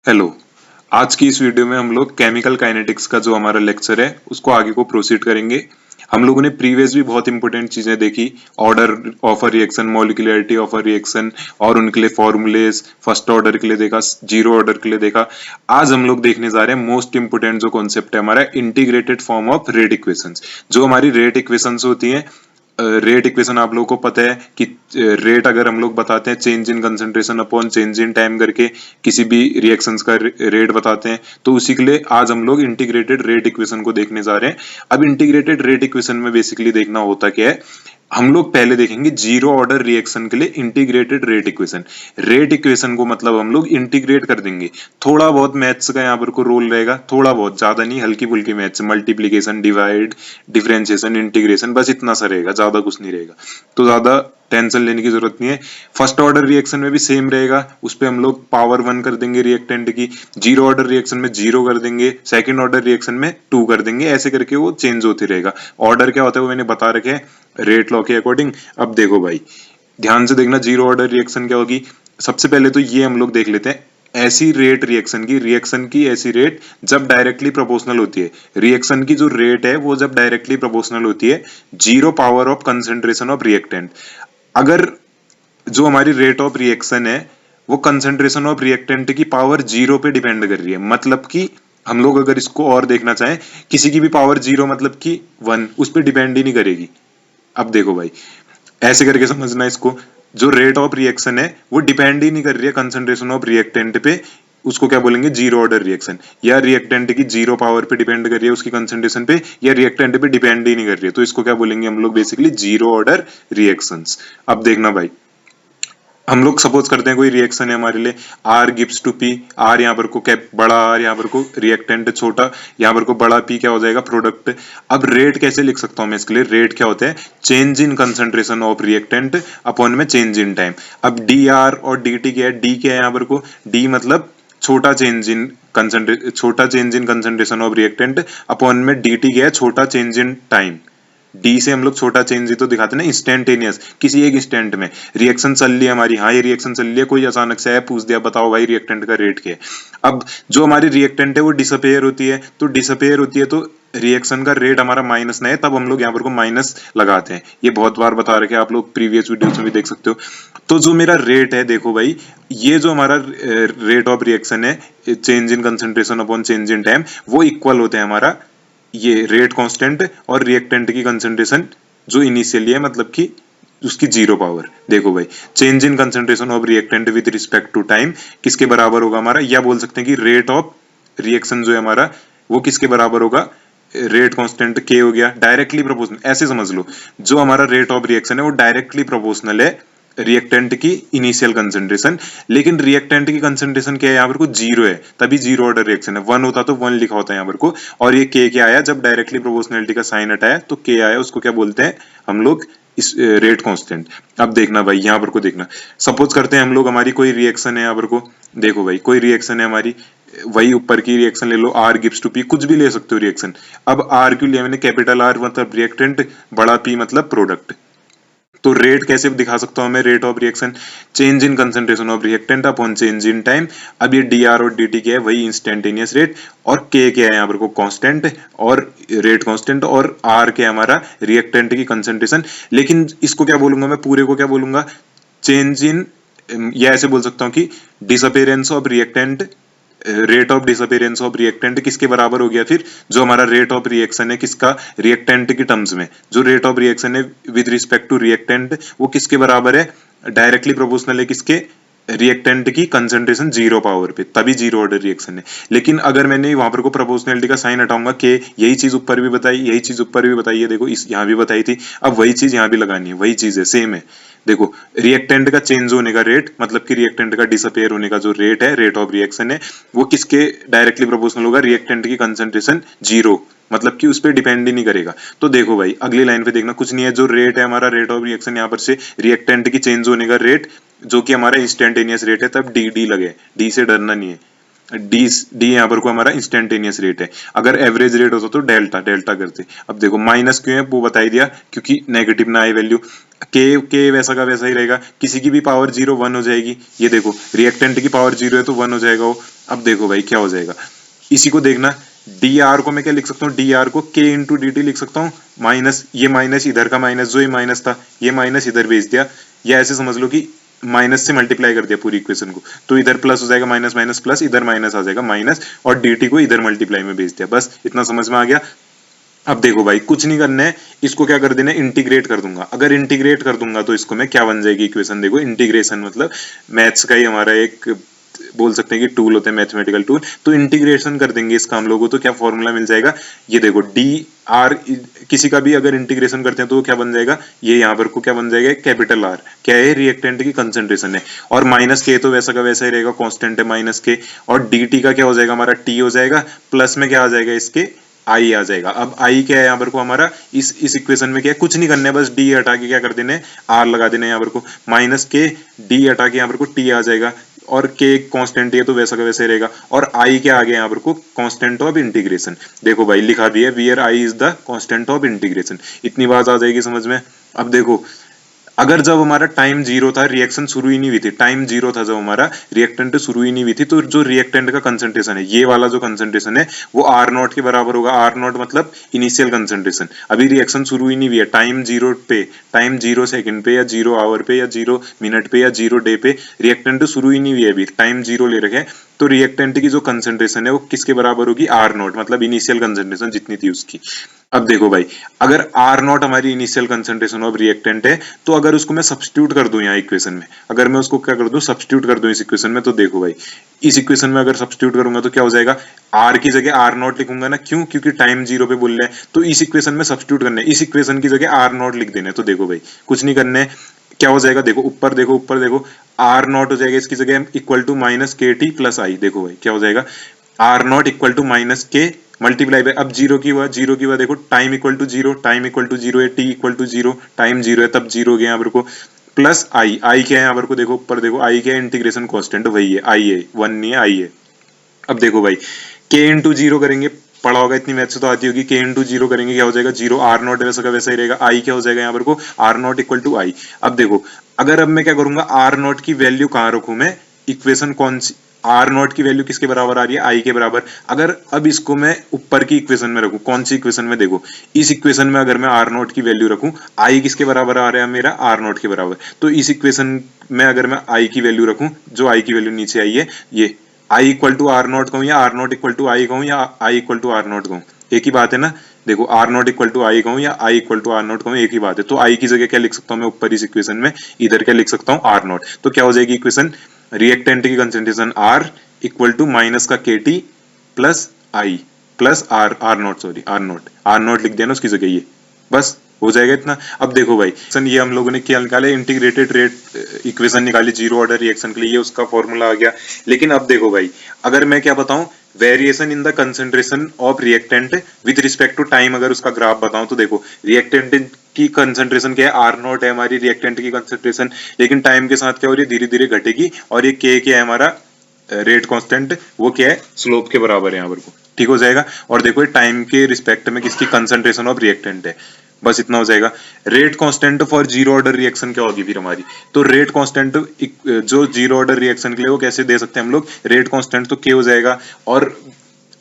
Hello. आज की इस वीडियो में हम लोग केमिकल काइनेटिक्स का जो हमारा लेक्चर है उसको आगे को प्रोसीड करेंगे। हम लोगों ने प्रीवियस भी बहुत इंपॉर्टेंट चीजें देखी, order of a reaction, molecularity of a reaction और उनके लिए फॉर्मूलेस, फर्स्ट ऑर्डर के लिए देखा, जीरो ऑर्डर के लिए देखा। आज हम लोग देखने जा रहे हैं मोस्ट इंपोर्टेंट जो कॉन्सेप्ट है हमारा, integrated form of rate equations. जो हमारी रेट इक्वेशंस होती हैं, रेट इक्वेशन आप लोगों को पता है कि रेट अगर हम लोग बताते हैं change in concentration upon change in time करके किसी भी रिएक्शंस का रेट बताते हैं, तो उसी के लिए आज हम लोग इंटीग्रेटेड रेट इक्वेशन को देखने जा रहे हैं। अब इंटीग्रेटेड रेट इक्वेशन में बेसिकली देखना होता क्या है, हम लोग पहले देखेंगे जीरो ऑर्डर रिएक्शन के लिए integrated rate equation. Rate equation को मतलब हम लोग इंटीग्रेट कर देंगे। थोड़ा बहुत मैथ्स का यहाँ पर को रोल रहेगा, थोड़ा बहुत, ज्यादा नहीं, हल्की फुल्की maths, multiplication, divide, differentiation, integration, बस इतना सा रहेगा, ज्यादा कुछ नहीं रहेगा। तो ज्यादा टेंशन लेने की जरूरत नहीं है। फर्स्ट ऑर्डर रिएक्शन में भी सेम रहेगा, उस पर हम लोग पावर 1 कर देंगे रिएक्टेंट की। जीरो ऑर्डर रिएक्शन में 0 कर देंगे, सेकंड ऑर्डर रिएक्शन में 2 कर देंगे, ऐसे करके वो चेंज होती रहेगा। ऑर्डर क्या होता है वो मैंने बता रखे हैं रेट लॉ के अकॉर्डिंग। अब देखो भाई, ध्यान से देखना, जीरो ऑर्डर रिएक्शन क्या होगी। सबसे पहले तो ये हम लोग देख लेते हैं, ऐसी रेट रिएक्शन की ऐसी रेट जब डायरेक्टली प्रोपोर्शनल होती है। रिएक्शन की जो रेट है वो जब डायरेक्टली प्रोपोर्शनल होती है zero power of concentration of reactant. अगर जो हमारी रेट ऑफ रिएक्शन है वो कंसेंट्रेशन ऑफ रिएक्टेंट की पावर 0 पे डिपेंड कर रही है, मतलब कि हम लोग अगर इसको और देखना चाहें, किसी की भी पावर 0 मतलब कि 1, उस पर डिपेंड ही नहीं करेगी। अब देखो भाई, ऐसे करके समझना इसको, जो रेट ऑफ रिएक्शन है वो डिपेंड ही नहीं कर रही है कंसंट्रेशन ऑफ रिएक्टेंट पे, उसको क्या बोलेंगे, जीरो ऑर्डर रिएक्शन। या रिएक्टेंट की 0 पावर पे डिपेंड कर रही है उसकी कंसंट्रेशन पे, या रिएक्टेंट पे डिपेंड ही नहीं कर रही है, तो इसको क्या बोलेंगे हम लोग, बेसिकली जीरो ऑर्डर रिएक्शंस। अब देखना भाई, हम लोग सपोज करते हैं कोई रिएक्शन है हमारे लिए, R gives to P. R यहाँ पर को कैप बड़ा, आर यहाँ पर को रिएक्टेंट छोटा, यहाँ पर को बड़ा पी क्या हो जाएगा, प्रोडक्ट। अब रेट कैसे लिख सकता हूं मैं इसके लिए, रेट क्या होता है, change in concentration of reactant upon में चेंज इन टाइम। अब डी आर और डी टी क्या है, डी क्या है यहाँ पर को, डी मतलब छोटा change in concentration of reactant upon में डी टी क्या है, छोटा चेंज इन टाइम। डी से हम लोग छोटा चेंज ही तो दिखाते ना, इंस्टेंटेनियस, किसी एक इंस्टेंट में रिएक्शन चल रही है हमारी, हाँ ये रिएक्शन चल रही है, कोई अचानक से आया पूछ दिया बताओ भाई रिएक्टेंट का रेट क्या है। अब जो हमारी रिएक्टेंट है वो डिसअपेयर होती है, तो डिसअपेयर होती है तो रिएक्शन का रेट हमारा माइनस ना है, तब हम लोग यहाँ पर को माइनस लगाते हैं। ये बहुत बार बता रखे हैं, आप लोग प्रीवियस वीडियोस में भी देख सकते हो। तो जो मेरा रेट है, देखो भाई, ये जो हमारा रेट ऑफ रिएक्शन है, change in concentration upon change in time, वो इक्वल होते हैं हमारा ये रेट कांस्टेंट और रिएक्टेंट की कंसंट्रेशन जो इनिशियली है, मतलब कि उसकी 0 पावर। देखो भाई, change in concentration of reactant with respect to time किसके बराबर होगा हमारा, या बोल सकते हैं कि रेट ऑफ रिएक्शन जो है हमारा वो किसके बराबर होगा, रेट कांस्टेंट के हो गया, डायरेक्टली प्रोपोर्शनल। ऐसे समझ लो, जो हमारा रेट ऑफ रिएक्शन है वो डायरेक्टली प्रोपोर्शनल है रिएक्टेंट की इनिशियल कंसंट्रेशन, लेकिन रिएक्टेंट की कंसंट्रेशन क्या है यहाँ पर को, 0 है, तभी जीरो ऑर्डर रिएक्शन है। 1 होता तो 1 लिखा होता है यहाँ पर को, और ये के क्या आया, जब डायरेक्टली प्रोपोर्शनलिटी का साइन हटाया तो के आया, उसको क्या बोलते हैं हम लोग, इस रेट कांस्टेंट। अब देखना भाई, यहाँ पर को देखना, सपोज करते हैं हम लोग, हमारी कोई रिएक्शन है यहाँ पर को, देखो भाई कोई रिएक्शन है हमारी, वही ऊपर की रिएक्शन ले लो, आर गिव्स टू पी, कुछ भी ले सकते हो रिएक्शन। अब आर क्यों लिया मैंने, कैपिटल आर मतलब रिएक्टेंट, बड़ा पी मतलब प्रोडक्ट। तो रेट कैसे दिखा सकता हूं मैं, rate of reaction change in concentration of reactant upon change in time. अब ये डी आर और डी टी क्या है, वही इंस्टेंटेनियस रेट, और के क्या है यहाँ पर को, कांस्टेंट, और रेट कांस्टेंट, और आर क्या है हमारा, रिएक्टेंट की कंसंट्रेशन। लेकिन इसको क्या बोलूंगा मैं, पूरे को क्या बोलूंगा, चेंज इन, या ऐसे बोल सकता हूँ कि disappearance of reactant, rate of disappearance of reactant किसके बराबर हो गया फिर, जो हमारा रेट ऑफ रिएक्शन है किसका, रिएक्टेंट की टर्म्स में, जो रेट ऑफ रिएक्शन है विद रिस्पेक्ट टू रिएक्टेंट वो किसके बराबर है, डायरेक्टली प्रोपोर्शनल है किसके, रिएक्टेंट की कंसंट्रेशन 0 पावर पे, तभी जीरो ऑर्डर रिएक्शन है। लेकिन अगर मैंने वहां पर को प्रोपोर्शनलिटी का साइन हटाऊंगा के, यही चीज ऊपर भी बताई, यही चीज ऊपर भी बताई है, देखो इस यहाँ भी बताई थी, अब वही चीज यहाँ भी लगानी है, वही चीज है, सेम है। देखो, रिएक्टेंट का चेंज होने का रेट, मतलब कि रिएक्टेंट का डिसअपेयर होने का जो रेट है, रेट ऑफ रिएक्शन है, वो किसके डायरेक्टली प्रोपोर्शनल होगा, रिएक्टेंट की कंसंट्रेशन 0, मतलब कि उस पर डिपेंड ही नहीं करेगा। तो देखो भाई, अगली लाइन पे देखना, कुछ नहीं है, जो रेट है हमारा, रेट ऑफ रिएक्शन यहाँ पर से रिएक्टेंट की चेंज होने का रेट, जो कि हमारा इंस्टेंटेनियस रेट है, तब डी डी लगे, डी से डरना नहीं है, डी डी यहाँ पर को हमारा इंस्टेंटेनियस रेट है। अगर एवरेज रेट होता तो डेल्टा डेल्टा करते। अब देखो माइनस क्यों है वो बता ही दिया, क्योंकि नेगेटिव ना आए वैल्यू, के वैसा का वैसा ही रहेगा, किसी की भी पावर 0 1 हो जाएगी। ये देखो, रिएक्टेंट की पावर 0 है तो 1 हो जाएगा वो। अब देखो भाई क्या हो जाएगा, इसी को देखना, डी आर को मैं क्या लिख सकता हूँ, डी आर को के इंटू डी टी लिख सकता हूँ, माइनस ये माइनस इधर का माइनस, जो ये माइनस था ये माइनस इधर भेज दिया, या ऐसे समझ लो कि माइनस से मल्टीप्लाई कर दिया पूरी इक्वेशन को, तो इधर प्लस हो जाएगा, माइनस माइनस प्लस, इधर माइनस आ जाएगा माइनस, और डी को इधर मल्टीप्लाई में भेज दिया। बस इतना समझ में आ गया। अब देखो भाई कुछ नहीं करना है, इसको क्या कर देना है, इंटीग्रेट कर दूंगा। अगर इंटीग्रेट कर दूंगा तो इसको मैं क्या बन जाएगी इक्वेशन, देखो इंटीग्रेशन मतलब मैथ्स का ही हमारा एक बोल सकते हैं कि टूल होता है, मैथमेटिकल टूल। तो इंटीग्रेशन कर देंगे इसका हम लोगों, तो क्या फॉर्मूला मिल जाएगा, ये देखो डी आर, किसी का भी अगर इंटीग्रेशन करते हैं तो क्या बन जाएगा, ये यहाँ पर को क्या बन जाएगा, कैपिटल आर, क्या है, रिएक्टेंट की कंसंट्रेशन है, और माइनस के तो वैसा का वैसा ही रहेगा, कांस्टेंट है माइनस के, और डी टी का क्या हो जाएगा हमारा, टी हो जाएगा, प्लस में क्या आ जाएगा इसके, आई आ जाएगा। अब आई क्या है यहाँ पर को हमारा, इस इक्वेशन में क्या है, कुछ नहीं करना है, बस डी हटा के क्या कर देना है, आर लगा देना है यहाँ पर को, माइनस के डी हटा के यहाँ पर को टी आ जाएगा, और के कांस्टेंट है तो वैसा का वैसे रहेगा, और आई क्या आ गया यहाँ पर को, कांस्टेंट ऑफ इंटीग्रेशन। देखो भाई लिखा भी है, wear I is the constant of integration, इतनी बात आ जाएगी समझ में। अब देखो अगर जब हमारा टाइम जीरो था, रिएक्शन शुरू ही नहीं हुई थी, टाइम जीरो था जब हमारा रिएक्टेंट शुरू ही नहीं हुई थी, तो जो रिएक्टेंट का कंसंट्रेशन है, ये वाला जो कंसंट्रेशन है वो आर नॉट के बराबर होगा। आर नॉट मतलब इनिशियल कंसंट्रेशन, अभी रिएक्शन शुरू ही नहीं हुई है, टाइम जीरो पे, टाइम 0 सेकंड पे या 0 आवर पे या 0 मिनट पे या 0 डे पे रिएक्टेंट शुरू ही नहीं हुई है, अभी टाइम 0 ले रखे हैं, तो रिएक्टेंट की जो कंसंट्रेशन है वो किसके बराबर होगी, आर नॉट, मतलब इनिशियल कंसंट्रेशन जितनी थी उसकी। अब देखो भाई अगर आर नॉट हमारी इनिशियल कंसंट्रेशन ऑफ रिएक्टेंट है, तो अगर उसको मैं सब्स्टिट्यूट कर दूं यहाँ इक्वेशन में, अगर मैं उसको क्या कर दूं, सब्स्टिट्यूट कर दूं इस इक्वेशन में, तो देखो भाई इस इक्वेशन में अगर सब्स्टिट्यूट करूंगा तो क्या हो जाएगा, आर की जगह आर नॉट लिखूंगा ना, क्यों, क्योंकि टाइम 0 पे बोल रहे हैं, तो इस इक्वेशन में सब्स्टिट्यूट करना है, इस इक्वेशन की जगह आर नॉट लिख देना है। तो देखो भाई कुछ नहीं करना है, क्या हो जाएगा, देखो ऊपर देखो, ऊपर देखो, आर नॉट हो जाएगा इसकी जगह equal to minus K T plus I. देखो भाई क्या हो जाएगा, R not equal to minus K multiply by, अब जीरो की हुआ, जीरो की हुआ, देखो time equal to zero, time equal to zero है, T equal to zero, time zero है तब जीरो गया यहाँ पर को, प्लस आई, आई क्या है यहाँ पर को, देखो ऊपर देखो आई क्या है, इंटीग्रेशन कांस्टेंट वही है, आई है, वन नहीं है, आई है। अब देखो भाई के इंटू जीरो करेंगे, पढ़ा होगा इतनी मैथ से तो आती होगी, के इंटू जीरो करेंगे क्या हो जाएगा, जीरो, आर नॉट वैसा का वैसा ही रहेगा, आई क्या हो जाएगा यहाँ पर को, आर नॉट इक्वल टू आई। अब देखो अगर अब मैं क्या करूंगा, आर नॉट की वैल्यू कहाँ रखूं मैं, इक्वेशन कौन सी, आर नॉट की वैल्यू किसके बराबर आ रही है, आई के बराबर। अगर अब इसको मैं ऊपर की इक्वेशन में रखूं, कौन सी इक्वेशन में, देखो इस इक्वेशन में अगर मैं आर नॉट की वैल्यू रखूं, आई किसके बराबर आ रहा है मेरा, आर नॉट के बराबर, तो इस इक्वेशन में अगर मैं आई की वैल्यू रखूं, जो आई की वैल्यू नीचे आई है, ये I equal to are not कहूं या आर नॉट इक्वल टू आई कहूं या I equal to are not कहूं, एक ही बात है ना। देखो आर नॉट इक्वल टू आई कहूं या I equal to are not कहूं, एक ही बात है। तो आई की जगह क्या लिख सकता हूं मैं ऊपर इस इक्वेशन में, इधर क्या लिख सकता हूं, आर नॉट। तो क्या हो जाएगी इक्वेशन, रिएक्टेंट की concentration R equal to minus का k T plus I plus R, R naught sorry, R naught लिख दिया ना उसकी जगह, ये बस हो जाएगा इतना। अब देखो भाई ये हम लोगों ने क्या निकाला, इंटीग्रेटेड रेट इक्वेशन निकाली जीरो ऑर्डर रिएक्शन के लिए, ये उसका फॉर्मूला आ गया। लेकिन अब देखो भाई अगर मैं क्या बताऊं, variation in the concentration of reactant with respect to time, अगर उसका ग्राफ बताऊं तो देखो रिएक्टेंट की कंसंट्रेशन क्या है, आर नॉट है हमारी रिएक्टेंट की कंसंट्रेशन, लेकिन टाइम के साथ क्या हो रही है, धीरे धीरे घटेगी, और ये के क्या है हमारा रेट कांस्टेंट, वो क्या है स्लोप के बराबर है यहाँ पर को, ठीक हो जाएगा। और देखो टाइम के रिस्पेक्ट में किसकी कंसंट्रेशन ऑफ रिएक्टेंट है, बस इतना हो जाएगा। Rate constant for zero order reaction क्या होगी फिर हमारी, तो रेट कांस्टेंट जो जीरो ऑर्डर रिएक्शन के लिए वो कैसे दे सकते हैं हम लोग, रेट कांस्टेंट तो के हो जाएगा, और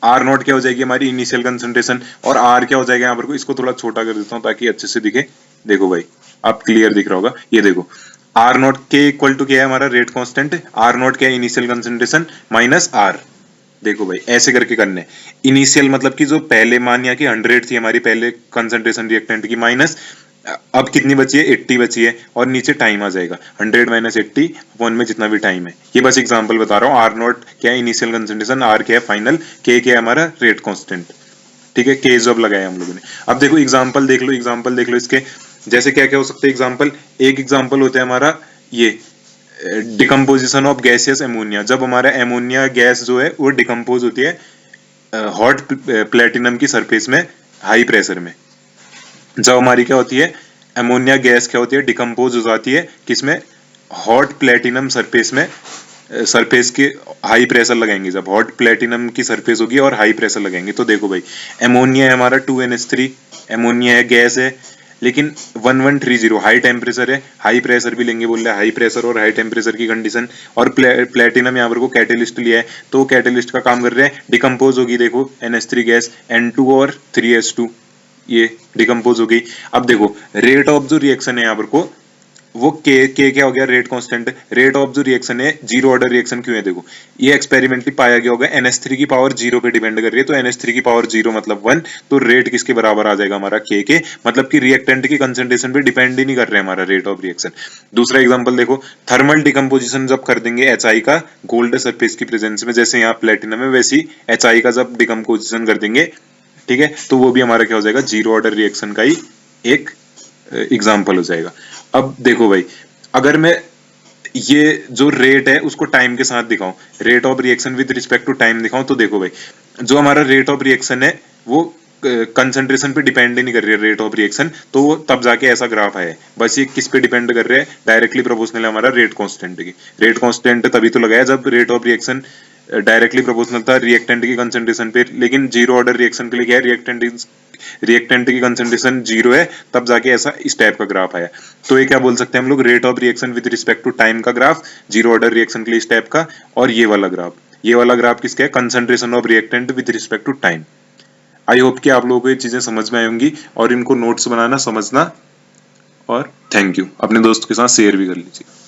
आर नॉट क्या हो जाएगी हमारी इनिशियल कंसंट्रेशन, और आर क्या हो जाएगा यहाँ पर को, इसको थोड़ा छोटा कर देता हूँ ताकि अच्छे से दिखे। देखो भाई अब क्लियर दिख रहा होगा, ये देखो आर नॉट के इक्वल टू क्या है हमारा रेट कांस्टेंट, आर नॉट क्या है इनिशियल कंसंट्रेशन माइनस आर। देखो भाई ऐसे करके करने, इनिशियल मतलब कि जो पहले मान या कि 100 थी हमारी पहले कंसंट्रेशन रिएक्टेंट की, माइनस अब कितनी बची है, 80 बची है, और नीचे टाइम आ जाएगा 100 माइनस 80 अपॉन में जितना भी टाइम है। ये बस एग्जांपल बता रहा हूँ, आर नॉट क्या है इनिशियल कंसंट्रेशन, आर क्या है फाइनल, के क्या है हमारा रेट कांस्टेंट, ठीक है, के जब लगाया हम लोगों ने। अब देखो एग्जाम्पल देख लो, एग्जाम्पल देख लो इसके, जैसे क्या क्या हो सकते हैं एग्जाम्पल, एक एग्जाम्पल होता है हमारा ये डिकम्पोजिशन ऑफ गैसियस एमोनिया, जब हमारा एमोनिया गैस जो है वो डिकम्पोज होती है हॉट प्लेटिनम की सरफेस में हाई प्रेशर में, जब हमारी क्या होती है एमोनिया गैस क्या होती है डिकम्पोज हो जाती है किसमें, हॉट प्लेटिनम सरफेस में, सरफेस के हाई प्रेशर लगाएंगे, जब हॉट प्लेटिनम की सरफेस होगी और हाई प्रेशर लगाएंगे। तो देखो भाई एमोनिया है हमारा 2NH3, एमोनिया है गैस है, लेकिन 1130 हाई टेम्परेचर है, हाई प्रेशर भी लेंगे बोल रहे हैं, हाई प्रेशर और हाई टेम्परेचर की कंडीशन, और प्लेटिनम यहाँ पर को कैटेलिस्ट लिया है, तो कैटेलिस्ट का काम कर रहे हैं, डिकम्पोज होगी, देखो NH3 गैस N2 और 3H2 ये डिकम्पोज हो गई। अब देखो रेट ऑफ जो रिएक्शन है यहाँ पर को वो के क्या हो गया, रेट कांस्टेंट। रेट ऑफ जो रिएक्शन है जीरो ऑर्डर रिएक्शन क्यों है, देखो ये एक्सपेरिमेंटली पाया गया होगा NH3 की पावर जीरो पे डिपेंड कर रही है, तो NH3 की पावर जीरो मतलब 1, तो रेट किसके बराबर आ जाएगा हमारा के, मतलब कि रिएक्टेंट की कंसंट्रेशन पे डिपेंड ही नहीं कर रहा है हमारा रेट ऑफ रिएक्शन। दूसरा एग्जांपल देखो, थर्मल डिकम्पोजिशन जब कर देंगे HI का गोल्ड सरफेस की प्रेजेंस में, जैसे यहाँ प्लेटिनम है वैसे ही HI का जब डिकम्पोजिशन कर देंगे, ठीक है, तो वो भी हमारा क्या हो जाएगा, जीरो ऑर्डर रिएक्शन का ही एक एग्जाम्पल हो जाएगा। अब देखो भाई, अगर मैं ये जो रेट है उसको टाइम के साथ दिखाऊं, rate of reaction with respect to time दिखाऊं, तो देखो भाई जो हमारा रेट ऑफ रिएक्शन है वो कंसंट्रेशन पे डिपेंड ही नहीं कर रही है रेट ऑफ रिएक्शन, तो वो तब जाके ऐसा ग्राफ है, बस ये किस पे डिपेंड कर रहा है, डायरेक्टली प्रोपोर्शनल है हमारा रेट कांस्टेंट की। रेट कांस्टेंट तभी तो लगाया जब rate of reaction directly proportional था रिएक्टेंट की कंसंट्रेशन पे, लेकिन जीरो ऑर्डर रिएक्शन के लिए क्या है, रिएक्टेंट की कंसंट्रेशन जीरो है, तब जाके ऐसा इस टाइप का ग्राफ आया। तो ये क्या बोल सकते हैं हम लोग, rate of reaction with respect to time का ग्राफ, जीरो ऑर्डर रिएक्शन के लिए इस टाइप का, और ये वाला ग्राफ किसका है, concentration of reactant with respect to time. I hope कि आप लोगों को ये चीजें समझ में आई होंगी, और इनको नोट्स बनाना समझना, और थैंक यू, अपने दोस्त के साथ शेयर भी कर लीजिए।